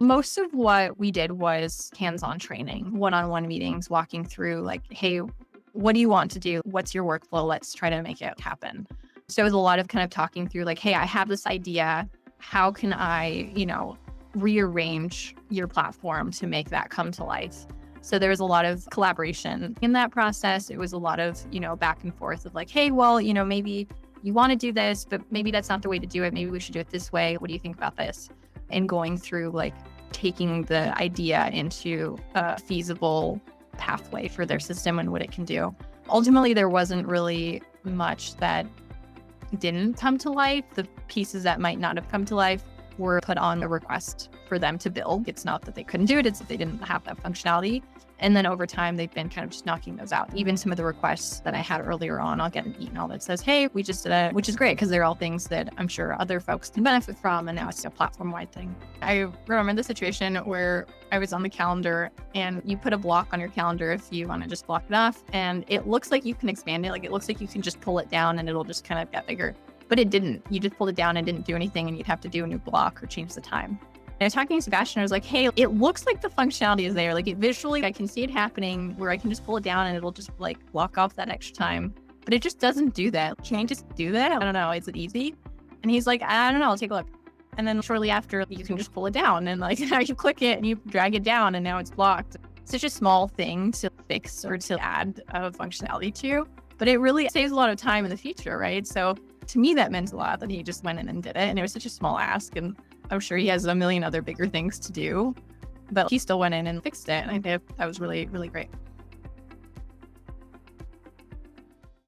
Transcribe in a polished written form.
Most of what we did was hands-on training, one-on-one meetings, walking through like, hey, what do you want to do? What's your workflow? Let's try to make it happen. So it was a lot of kind of talking through like, hey, I have this idea. How can I, rearrange your platform to make that come to life? So there was a lot of collaboration in that process. It was a lot of, back and forth of like, hey, well, maybe you want to do this, but maybe that's not the way to do it. Maybe we should do it this way. What do you think about this? And going through like taking the idea into a feasible pathway for their system and what it can do. Ultimately, there wasn't really much that didn't come to life. The pieces that might not have come to life were put on a request for them to build. It's not that they couldn't do it, it's that they didn't have that functionality. And then over time, they've been kind of just knocking those out. Even some of the requests that I had earlier on, I'll get an email that says, hey, we just did it, which is great because they're all things that I'm sure other folks can benefit from. And now it's a platform-wide thing. I remember the situation where I was on the calendar and you put a block on your calendar if you want to just block it off. And it looks like you can expand it. Like it looks like you can just pull it down and it'll just kind of get bigger. But it didn't. You just pulled it down and didn't do anything and you'd have to do a new block or change the time. And I was talking to Sebastian, I was like, hey, it looks like the functionality is there. Like it visually, I can see it happening where I can just pull it down and it'll just like block off that extra time. But it just doesn't do that. Can I just do that? I don't know. Is it easy? And he's like, I don't know. I'll take a look. And then shortly after, you can just pull it down and like now you click it and you drag it down and now it's blocked. Such a small thing to fix or to add a functionality to, but it really saves a lot of time in the future, right? So to me, that meant a lot that he just went in and did it. And it was such a small ask. And I'm sure he has a million other bigger things to do, but he still went in and fixed it. And I think that was really, really great.